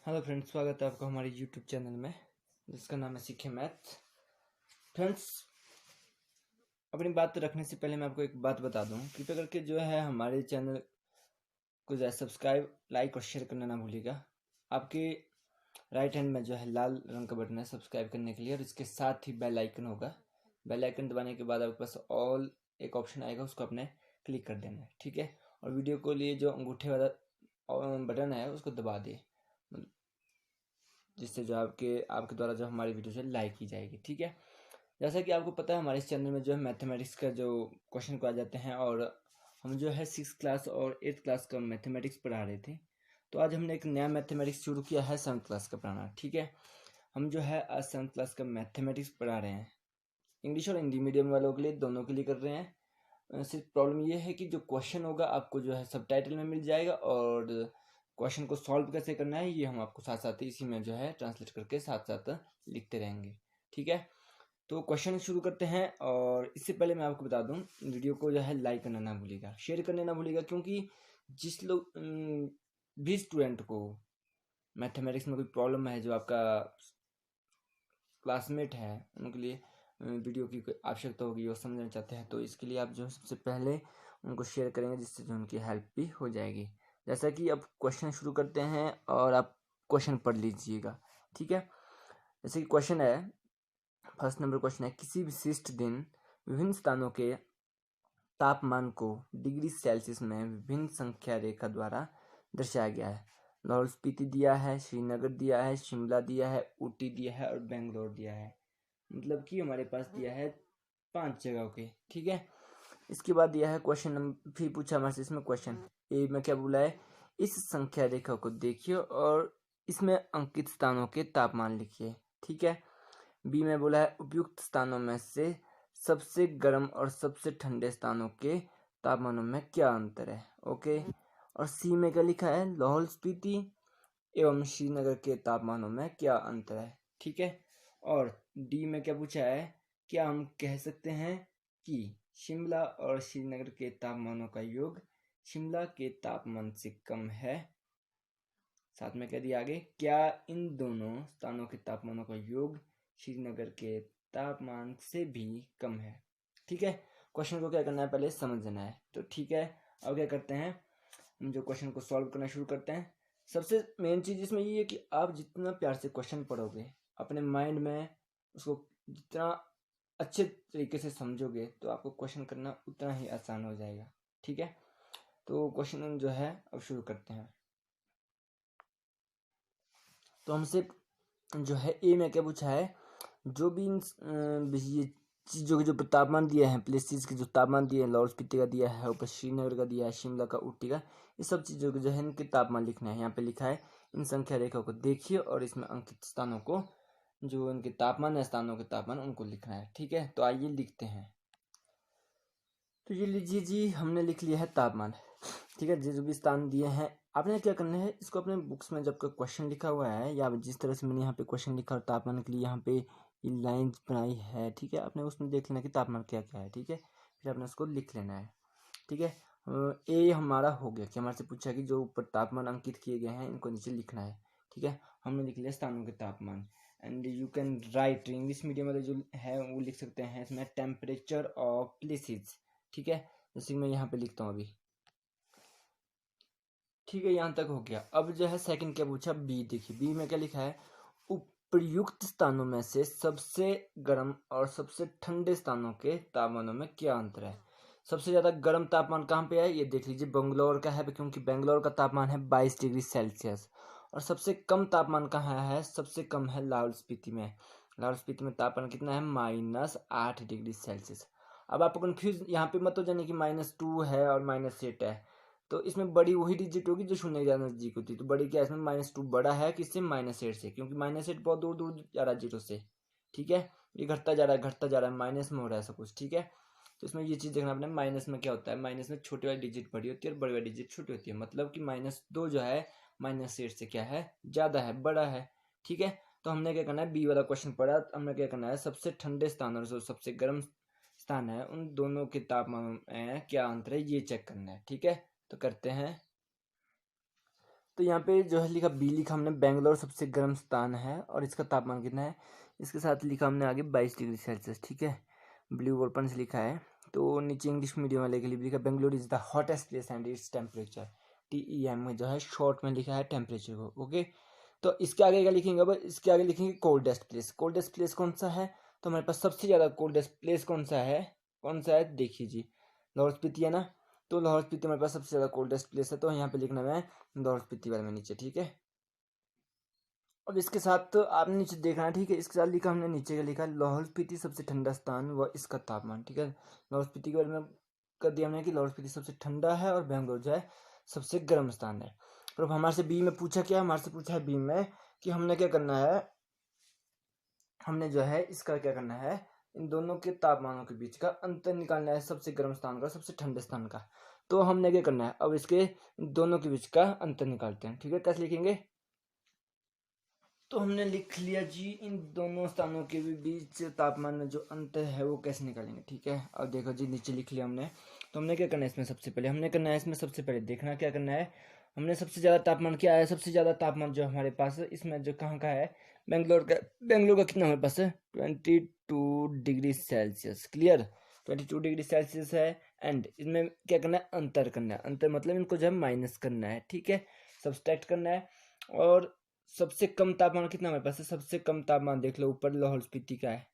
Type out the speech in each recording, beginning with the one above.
Hello friends, स्वागत है आपका हमारे यूट्यूब चैनल में जिसका नाम है सीखे मैथ। फ्रेंड्स, अपनी बात रखने से पहले मैं आपको एक बात बता दूं, कृपया करके जो है हमारे चैनल को जो है सब्सक्राइब, लाइक और शेयर करना ना भूलिएगा। आपके राइट हैंड में जो है लाल रंग का बटन है सब्सक्राइब करने के लिए, और इसके साथ ही बेल आइकन होगा। बेल आइकन दबाने के बाद आपके पास ऑल एक ऑप्शन आएगा, उसको आपने क्लिक कर देना है, ठीक है। और वीडियो को लिए जो अंगूठे वाला बटन है उसको दबा दिए, जिससे जो आपके द्वारा जो हमारी वीडियो है लाइक की जाएगी, ठीक है। जैसा कि आपको पता है हमारे इस चैनल में जो है मैथमेटिक्स का जो क्वेश्चन को आ जाते हैं, और हम जो है 6th क्लास और 8th क्लास का मैथमेटिक्स पढ़ा रहे थे। तो आज हमने एक नया मैथमेटिक्स शुरू किया है 7th क्लास का पढ़ाना, ठीक है। हम जो है आज 7th क्लास का मैथमेटिक्स पढ़ा रहे हैं। इंग्लिश और हिंदी मीडियम वालों के लिए, दोनों के लिए कर रहे हैं। सिर्फ प्रॉब्लम ये है कि जो क्वेश्चन होगा आपको जो है सबटाइटल में मिल जाएगा, और क्वेश्चन को सॉल्व कैसे करना है ये हम आपको साथ साथ इसी में जो है ट्रांसलेट करके साथ साथ लिखते रहेंगे, ठीक है। तो क्वेश्चन शुरू करते हैं, और इससे पहले मैं आपको बता दूं, वीडियो को जो है लाइक करना ना भूलिएगा, शेयर करना ना भूलिएगा, क्योंकि जिस लोग भी स्टूडेंट को मैथमेटिक्स में कोई प्रॉब्लम है, जो आपका क्लासमेट है, उनके लिए वीडियो की आवश्यकता होगी और समझना चाहते हैं, तो इसके लिए आप जो है सबसे पहले उनको शेयर करेंगे, जिससे जो उनकी हेल्प भी हो जाएगी। जैसा कि अब क्वेश्चन शुरू करते हैं, और आप क्वेश्चन पढ़ लीजिएगा, ठीक है। जैसे कि क्वेश्चन है, फर्स्ट नंबर क्वेश्चन है, किसी विशिष्ट दिन विभिन्न स्थानों के तापमान को डिग्री सेल्सियस में विभिन्न संख्या रेखा द्वारा दर्शाया गया है। लाहौल स्पीति दिया है, श्रीनगर दिया है, शिमला दिया है, ऊटी दिया है और बेंगलोर दिया है। मतलब कि हमारे पास दिया है 5 जगहों के, ठीक है। इसके बाद दिया है क्वेश्चन नंबर, फिर पूछा हमारे से इसमें क्वेश्चन ए में क्या बोला है, इस संख्या रेखा को देखिए और इसमें अंकित स्थानों के तापमान लिखिए, ठीक है। बी में बोला है उपयुक्त स्थानों में से सबसे गर्म और सबसे ठंडे स्थानों के तापमानों में क्या अंतर है, ओके। और सी में क्या लिखा है, लाहौल स्पीति एवं श्रीनगर के तापमानों में क्या अंतर है, ठीक है। और डी में क्या पूछा है, क्या हम कह सकते हैं कि शिमला और श्रीनगर के तापमानों का योग शिमला के तापमान से कम है। साथ में कह दिया आगे, क्या इन दोनों स्थानों के तापमानों का योग श्रीनगर के तापमान से भी कम है, ठीक है। क्वेश्चन को क्या करना है, पहले समझना है, तो ठीक है। अब क्या करते हैं, हम जो क्वेश्चन को सॉल्व करना शुरू करते हैं। सबसे मेन चीज इसमें ये है कि आप जितना प्यार से क्वेश्चन पढ़ोगे, अपने माइंड में उसको जितना अच्छे तरीके से समझोगे, तो आपको क्वेश्चन करना उतना ही आसान हो जाएगा, ठीक है। तो क्वेश्चन जो है अब शुरू करते हैं। तो हमसे जो है ए में क्या पूछा है, जो भी ये चीज़ों के जो तापमान दिए हैं, प्लेसेस के जो तापमान दिए हैं, लाहौल स्पीति का दिया है, ऊपर श्रीनगर का दिया है, शिमला का, ऊटी का, ये सब चीज़ों के जो है इनके तापमान लिखना है। यहाँ पे लिखा है, इन संख्या रेखा को देखिए और इसमें अंकित स्थानों को, जो इनके तापमान है, स्थानों के तापमान, उनको लिखना है, ठीक है। तो आइए लिखते हैं। तो ये लीजिए जी, हमने लिख लिया है तापमान, ठीक है। जो भी स्थान दिए हैं, आपने क्या करना है, इसको अपने बुक्स में जब का क्वेश्चन लिखा हुआ है, या जिस तरह से मैंने यहाँ पे क्वेश्चन लिखा और तापमान के लिए यहाँ पे ये लाइन बनाई है, ठीक है, आपने उसमें देख लेना कि तापमान क्या क्या है, ठीक है। फिर आपने उसको लिख लेना है, ठीक है। ए हमारा हो गया कि हमारे से पूछा है कि जो ऊपर तापमान अंकित किए गए हैं इनको नीचे लिखना है, ठीक है। हमने लिख लिया स्थानों के तापमान, and you can write, English medium वाले जो है वो लिख सकते हैं इसमें टेम्परेचर ऑफ प्लेसेस, ठीक है। जैसे मैं यहाँ पे लिखता हूँ अभी, ठीक है, यहाँ तक हो गया। अब जो है सेकंड क्या पूछा, बी, देखिए बी में क्या लिखा है, उपयुक्त स्थानों में से सबसे गर्म और सबसे ठंडे स्थानों के तापमानों में क्या अंतर है। सबसे ज्यादा गर्म तापमान कहाँ पे है, ये देख लीजिए बेंगलोर का है, क्योंकि बेंगलोर का तापमान है 22 डिग्री सेल्सियस। और सबसे कम तापमान कहाँ है, सबसे कम है लाहौल स्पीति में। लाहौल स्पीति में तापमान कितना है, -8 डिग्री सेल्सियस। अब आपको कंफ्यूज यहाँ पे मत हो जाने की -2 है और -8 है, तो इसमें बड़ी वही डिजिट होगी जो शून्य के नजदीक होती है। तो बड़ी क्या है इसमें, -2 बड़ा है किससे, -8 से, क्योंकि -8 बहुत दूर दूर जा रहा है जीरो से, ठीक है। ये घटता जा रहा है, घटता जा रहा है, माइनस में हो रहा है सब कुछ, ठीक है। तो इसमें ये चीज देखना अपने, माइनस में क्या होता है, माइनस में छोटी वाली डिजिट बड़ी होती है और बड़ी वाली डिजिट छोटी होती है, मतलब कि -2 जो है -8 से क्या है, ज्यादा है, बड़ा है, ठीक है। तो हमने क्या करना है, बी वाला क्वेश्चन पढ़ा, हमने क्या करना है, सबसे ठंडे स्थान और जो सबसे गर्म स्थान है उन दोनों के तापमान में क्या अंतर है ये चेक करना है, ठीक है। तो करते हैं। तो यहाँ पे जो है लिखा बी लिखा हमने बेंगलोर सबसे गर्म स्थान है और इसका तापमान कितना है, इसके साथ लिखा हमने आगे 22 डिग्री सेल्सियस, ठीक है, ब्लू बोर्ड से लिखा है। तो नीचे इंग्लिश मीडियम वाले के लिए भी लिखा Bangalore is the hottest place and its temperature, TEM में जो है शॉर्ट में लिखा है टेम्परेचर को, ओके। तो इसके आगे क्या लिखेंगे, अब इसके आगे लिखेंगे कोल्डेस्ट प्लेस। कोल्डेस्ट प्लेस कौन सा है, तो हमारे पास सबसे ज़्यादा कोल्डेस्ट प्लेस कौन सा है, देखिए जी, लाहौल स्पीति है ना। तो लाहौल स्पीति हमारे पास सबसे ज़्यादा कोल्डेस्ट प्लेस है, तो यहाँ पे लिखना है लाहौल स्पीति वाले में नीचे, ठीक है। अब इसके साथ तो आपने नीचे देखना है, ठीक है, इसके साथ लिखा हमने नीचे का लिखा लाहौल स्पीति सबसे ठंडा स्थान व इसका तापमान, ठीक है। लाहौल स्पीति के बारे में कर दिया हमने कि लाहौल स्पीति सबसे ठंडा है और बेंगलोर जो है सबसे गर्म स्थान है। और अब हमारे से बी में पूछा क्या, हमारे से पूछा है बी में कि हमने क्या करना है, हमने जो है इसका क्या करना है, इन दोनों के तापमानों के बीच का अंतर निकालना है, सबसे गर्म स्थान का सबसे ठंडे स्थान का। तो हमने क्या करना है, अब इसके दोनों के बीच का अंतर निकालते हैं, ठीक है। कैसे लिखेंगे, तो हमने लिख लिया जी, इन दोनों स्थानों के बीच तापमान में जो अंतर है वो कैसे निकालेंगे, ठीक है। अब देखो जी, नीचे लिख लिया हमने। तो हमने क्या करना है इसमें, सबसे पहले हमने करना है इसमें सबसे पहले देखना क्या करना है, हमने सबसे ज़्यादा तापमान क्या है, सबसे ज़्यादा तापमान जो हमारे पास है इसमें जो कहाँ का है, बेंगलोर का कितना हमारे पास है, 22 degree Celsius, clear, 22 degree Celsius है। एंड इसमें क्या करना है, अंतर करना है, अंतर मतलब इनको जो है माइनस करना है, ठीक है, सब्सट्रैक्ट करना है। और सबसे कम तापमान कितना हमारे पास है, सबसे कम तापमान देख लो ऊपर लाहौल स्पीति का है,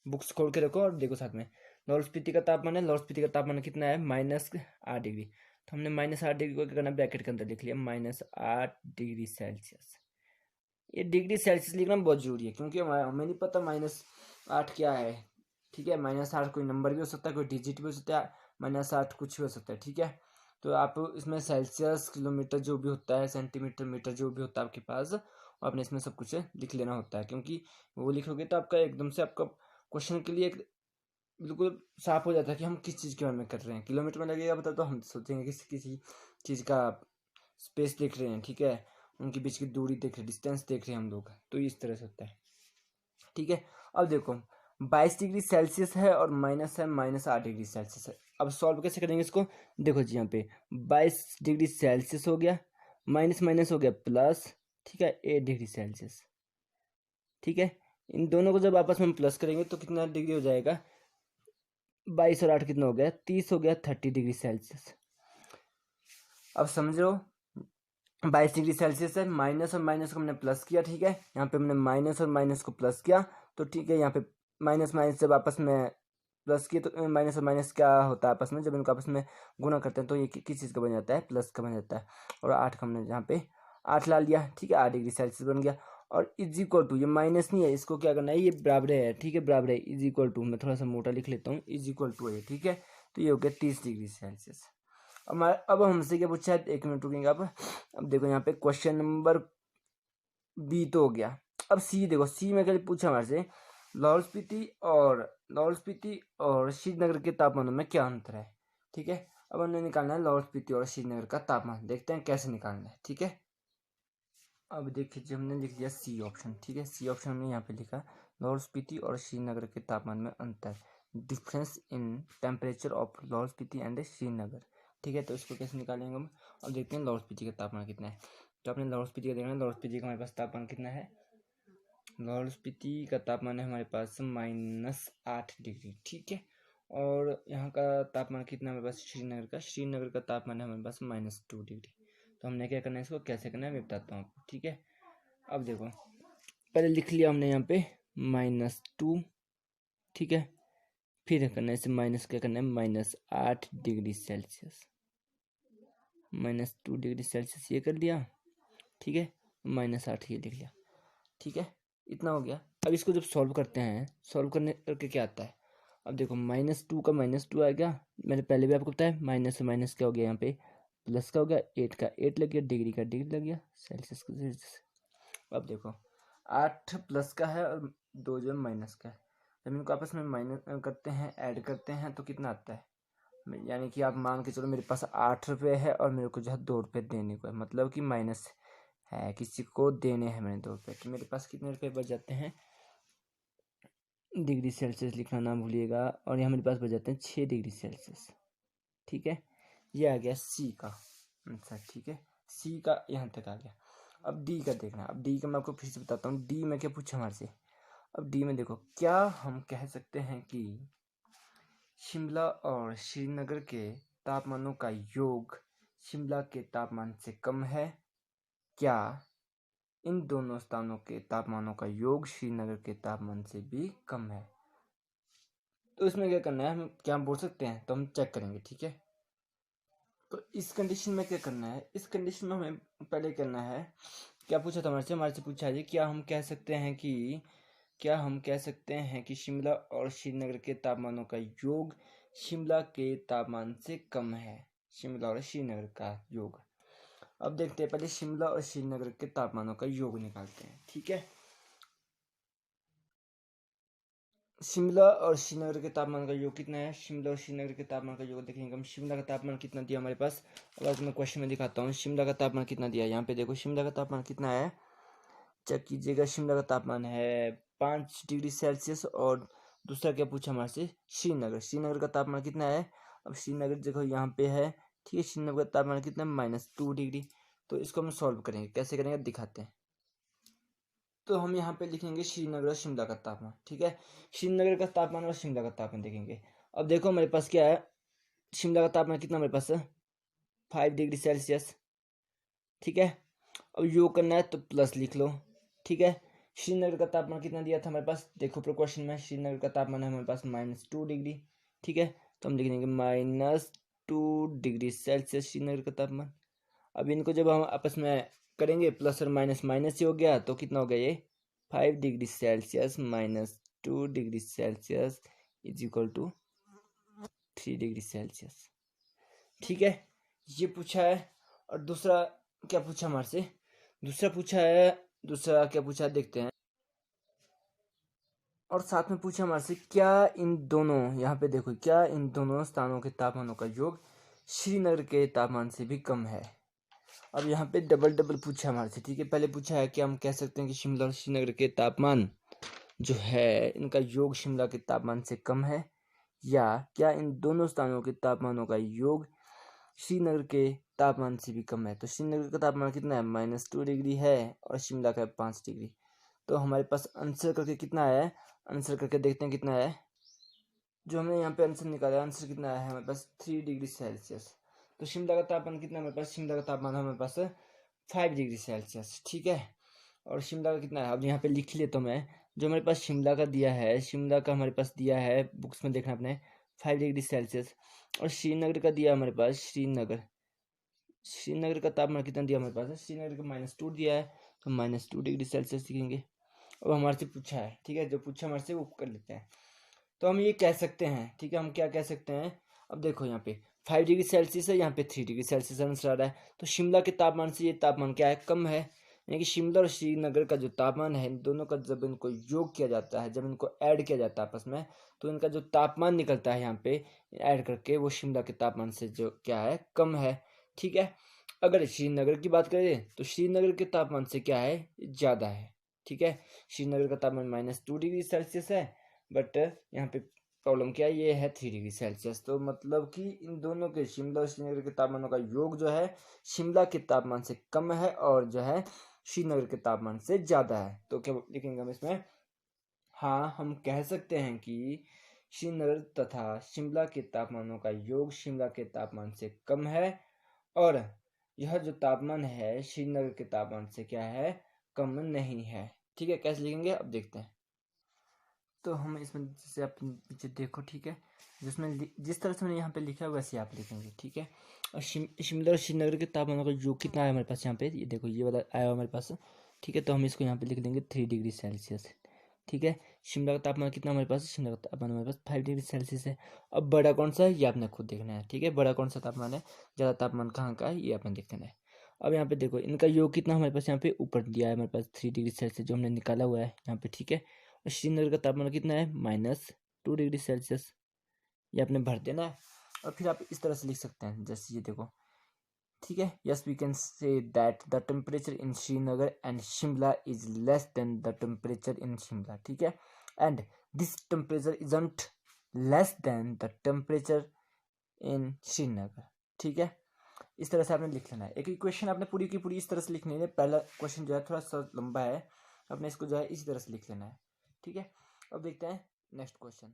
बुक्स खोल के रखो और देखो साथ में, लाहौल स्पीति का तापमान है, लाहौल स्पीति का तापमान कितना है, -8 डिग्री। तो हमने -8 डिग्री को क्या करना, ब्रैकेट के अंदर लिख लिया, -8 डिग्री सेल्सियस। ये डिग्री सेल्सियस लिखना बहुत जरूरी है, क्योंकि हमें नहीं पता -8 क्या है, ठीक है। -8 कोई नंबर भी हो सकता है, कोई डिजिट भी हो सकता है, -8 कुछ भी हो सकता है, ठीक है। तो आप इसमें सेल्सियस, किलोमीटर जो भी होता है, सेंटीमीटर, मीटर जो भी होता है आपके पास, आपने इसमें सब कुछ लिख लेना होता है, क्योंकि वो लिखोगे तो आपका एकदम से आपका क्वेश्चन के लिए एक बिल्कुल साफ हो जाता है कि हम किस चीज़ के बारे में कर रहे हैं। किलोमीटर में लगेगा पता तो हम सोचेंगे किसी चीज़ का स्पेस देख रहे हैं, ठीक है, उनके बीच की दूरी देख रहे हैं, डिस्टेंस देख रहे हैं हम लोग, तो इस तरह से होता है, ठीक है। अब देखो 22 डिग्री सेल्सियस है और माइनस है -8 डिग्री सेल्सियस है। अब सॉल्व कैसे करेंगे इसको, देखो जी, यहाँ पे 22 डिग्री सेल्सियस हो गया, माइनस माइनस हो गया प्लस, ठीक है, 8 डिग्री सेल्सियस, ठीक है। इन दोनों को जब आपस में प्लस करेंगे तो कितना डिग्री हो जाएगा, 22 और 8 कितना हो गया, 30 हो गया, 30 डिग्री सेल्सियस। अब समझो 22 डिग्री सेल्सियस है, माइनस और माइनस को हमने प्लस किया, ठीक है, यहाँ पे हमने माइनस और माइनस को प्लस किया, तो ठीक है, यहाँ पे माइनस माइनस जब आपस में प्लस किए तो माइनस और माइनस क्या होता है आपस में, जब इनको आपस में गुणा करते हैं तो ये किस चीज़ का बन जाता है, प्लस का बन जाता है। और 8 का हमने यहाँ पे 8 ला लिया, ठीक है, 8 डिग्री सेल्सियस बन गया। और इज इक्वल टू, ये माइनस नहीं है, इसको क्या करना है, ये बराबर है, ठीक है, बराबर है, इज इक्वल टू, मैं थोड़ा सा मोटा लिख लेता हूँ, इज इक्वल टू है, ठीक है। तो ये हो गया 30 डिग्री सेल्सियस। अब हमसे क्या पूछा है, 1 मिनट रुकेंगे आप। अब देखो यहाँ पे क्वेश्चन नंबर बी तो हो गया। अब सी देखो, सी में क्या पूछा हमारे से, लाहौल स्पीति और श्रीनगर के तापमानों में क्या अंतर है, ठीक है। अब हमने निकालना है लाहौल स्पीति और श्रीनगर का तापमान, देखते हैं कैसे निकालना है, ठीक है। अब देखिए हमने लिख दिया सी ऑप्शन, ठीक है, सी ऑप्शन में यहाँ पे लिखा लाहौल स्पीति और श्रीनगर के तापमान में अंतर, difference in temperature of Lahaul Spiti and Srinagar, ठीक है। तो इसको कैसे निकालेंगे हम, अब देखते हैं लाहौल स्पीति का तापमान कितना है। तो आपने लाहौल स्पीति का देखना है, लाहौल स्पीति का हमारे पास तापमान कितना है, लाहौल स्पीति का तापमान है हमारे पास -8 डिग्री, ठीक है। और यहाँ का तापमान कितना है हमारे पास, श्रीनगर का तापमान है हमारे पास -2 डिग्री। तो हमने क्या करना है, इसको कैसे करना है मैं बताता हूँ आपको, ठीक है। अब देखो पहले लिख लिया हमने यहाँ पे -2, ठीक है, फिर करना है इसे माइनस, क्या करना है, -8 डिग्री सेल्सियस, -2 डिग्री सेल्सियस ये कर दिया, ठीक है, -8 ये लिख लिया, ठीक है, इतना हो गया। अब इसको जब सॉल्व करते हैं, सॉल्व करने करके क्या आता है, अब देखो -2 का -2 आ गया, मैंने पहले भी आपको बताया, माइनस से माइनस क्या हो गया, यहाँ पे प्लस का हो गया, 8 का 8 लग गया, डिग्री का डिग्री लग गया, सेल्सियस का सेल्सियस। अब देखो 8 प्लस का है और 2 जो माइनस का है, जब इनको आपस में माइनस करते हैं, ऐड करते हैं तो कितना आता है, यानी कि आप मान के चलो मेरे पास 8 रुपये है और मेरे को जो है 2 रुपये देने को है, मतलब कि माइनस है, किसी को देने हैं मैंने 2 रुपये, तो मेरे पास कितने रुपये बच जाते हैं, डिग्री सेल्सियस लिखना ना भूलिएगा, और यहाँ मेरे पास बच जाते हैं 6 डिग्री सेल्सियस, ठीक है। ये आ गया सी का आंसर, ठीक है, सी का यहाँ तक आ गया। अब डी का देखना, अब डी का मैं आपको फिर से बताता हूँ। डी में क्या पूछा हमारे से। अब डी में देखो, क्या हम कह सकते हैं कि शिमला और श्रीनगर के तापमानों का योग शिमला के तापमान से कम है? क्या इन दोनों स्थानों के तापमानों का योग श्रीनगर के तापमान से भी कम है? तो इसमें क्या करना है, हम क्या बोल सकते हैं, तो हम चेक करेंगे, ठीक है। तो इस कंडीशन में क्या करना है, इस कंडीशन में हमें पहले करना है, क्या पूछा था हमारे से पूछा है क्या हम कह सकते हैं कि शिमला और श्रीनगर के तापमानों का योग शिमला के तापमान से कम है। शिमला और श्रीनगर का योग। अब देखते हैं, पहले शिमला और श्रीनगर के तापमानों का योग निकालते हैं, ठीक है। शिमला और श्रीनगर के तापमान का योग कितना है? शिमला और श्रीनगर के तापमान का योग देखेंगे हम। शिमला का तापमान कितना दिया हमारे पास, अब मैं क्वेश्चन में दिखाता हूँ। शिमला का तापमान कितना दिया, यहाँ पे देखो शिमला का तापमान कितना है, चेक कीजिएगा। शिमला का तापमान है 5 डिग्री सेल्सियस। और दूसरा क्या पूछा हमारे से, श्रीनगर का तापमान कितना है। अब श्रीनगर देखो यहाँ पे है, ठीक है। श्रीनगर का तापमान कितना है, -2 डिग्री। तो इसको हम सॉल्व करेंगे, कैसे करेंगे दिखाते हैं। तो हम यहाँ पे लिखेंगे श्रीनगर और शिमला का तापमान, ठीक है। श्रीनगर का तापमान और शिमला का तापमान देखेंगे। अब देखो हमारे पास क्या है, शिमला का तापमान कितना हमारे पास है, 5 डिग्री सेल्सियस, ठीक है। अब योग करना है तो प्लस लिख लो, ठीक है। श्रीनगर का तापमान कितना दिया था हमारे पास, देखो क्वेश्चन में श्रीनगर का तापमान है हमारे पास -2 डिग्री, ठीक है। तो हम लिख देंगे -2 डिग्री सेल्सियस श्रीनगर का तापमान। अब इनको जब हम आपस में करेंगे, प्लस और माइनस माइनस ही हो गया, तो कितना हो गया ये 5 degree Celsius -2 degree Celsius is equal to 3 degree Celsius, ठीक है। ये पूछा है। और दूसरा क्या पूछा हमारे से, दूसरा क्या पूछा देखते हैं। और साथ में पूछा हमारे से, क्या इन दोनों, यहाँ पे देखो, क्या इन दोनों स्थानों के तापमानों का योग श्रीनगर के तापमान से भी कम है। अब यहाँ पे डबल पूछा हमारे से, ठीक है। पहले पूछा है कि हम कह सकते हैं कि शिमला और श्रीनगर के तापमान जो है इनका योग शिमला के तापमान से कम है, या क्या इन दोनों स्थानों के तापमानों का योग श्रीनगर के तापमान से भी कम है। तो श्रीनगर का तापमान कितना है, -2 डिग्री है, और शिमला का 5 डिग्री। तो हमारे पास आंसर करके कितना है, आंसर करके देखते हैं कितना है। जो हमने यहाँ पे आंसर निकाला, आंसर कितना है हमारे पास 3 डिग्री सेल्सियस। तो शिमला का तापमान कितना है हमारे पास, शिमला का तापमान है हमारे पास 5 डिग्री सेल्सियस, ठीक है। और शिमला का कितना है, अब यहाँ पे लिख लेता हूँ मैं। जो हमारे पास शिमला का दिया है, शिमला का हमारे पास दिया है, बुक्स में देखना अपने 5 डिग्री सेल्सियस। और श्रीनगर का दिया हमारे पास, श्रीनगर का तापमान कितना दिया हमारे पास है, श्रीनगर का -2 दिया है, तो -2 डिग्री सेल्सियस लिखेंगे। अब हमारे से पूछा है, ठीक है, जो पूछा हमारे से वो कर लेते हैं। तो हम ये कह सकते हैं, ठीक है, हम क्या कह सकते हैं। अब देखो यहाँ पे 5 डिग्री सेल्सियस है, यहाँ पे 3 डिग्री सेल्सियस आंसर आ रहा है। तो शिमला के तापमान से ये तापमान क्या है, कम है। यानी कि शिमला और श्रीनगर का जो तापमान है, इन दोनों का जब इनको योग किया जाता है, जब इनको ऐड किया जाता है आपस में, तो इनका जो तापमान निकलता है यहाँ पे ऐड करके, वो शिमला के तापमान से जो क्या है, कम है, ठीक है। अगर श्रीनगर की बात करें तो श्रीनगर के तापमान से क्या है, ज़्यादा है, ठीक है। श्रीनगर का तापमान -2 डिग्री सेल्सियस है, बट यहाँ पे प्रॉब्लम क्या है, ये है 3 डिग्री सेल्सियस। तो मतलब कि इन दोनों के, शिमला और श्रीनगर के तापमानों का योग जो है शिमला के तापमान से कम है, और जो है श्रीनगर के तापमान से ज़्यादा है। तो क्या लिखेंगे हम इसमें, हाँ हम कह सकते हैं कि श्रीनगर तथा शिमला के तापमानों का योग शिमला के तापमान से कम है, और यह जो तापमान है श्रीनगर के तापमान से क्या है, कम नहीं है, ठीक है। कैसे लिखेंगे अब देखते हैं। तो हम इसमें जैसे आप पीछे देखो, ठीक है, जिसमें जिस तरह से मैंने यहाँ पे लिखा है वैसे आप लिखेंगे, ठीक है। और शिमला और श्रीनगर के तापमान का योग कितना है हमारे पास, यहाँ पे ये देखो, ये वाला आया हमारे पास, ठीक है। तो हम इसको यहाँ पे लिख देंगे 3 डिग्री सेल्सियस, ठीक है। शिमला का तापमान कितना हमारे पास, शिमला का तापमान हमारे पास 5 डिग्री सेल्सियस है। अब बड़ा कौन सा है ये आपने खुद देखना है, ठीक है। बड़ा कौन सा तापमान है, ज़्यादा तापमान कहाँ का है, ये आपने देखना है। अब यहाँ पे देखो, इनका योग कितना हमारे पास यहाँ पे ऊपर दिया है हमारे पास 3 डिग्री सेल्सियस, जो हमने निकाला हुआ है यहाँ पे, ठीक है। और श्रीनगर का तापमान कितना है, -2 डिग्री सेल्सियस, ये आपने भर देना है। और फिर आप इस तरह से लिख सकते हैं, जैसे ये देखो, ठीक है। Yes we can say that the temperature in Srinagar and Shimla is less than the temperature in Shimla, ठीक है। And this temperature isn't less than the temperature in Srinagar, ठीक है। इस तरह से आपने लिख लेना है। एक इक्वेशन आपने पूरी की पूरी इस तरह से लिखनी है। पहला क्वेश्चन जो है थोड़ा सा लंबा है, आपने इसको जो है इसी तरह से लिख लेना है। ठीक है, अब देखते हैं नेक्स्ट क्वेश्चन।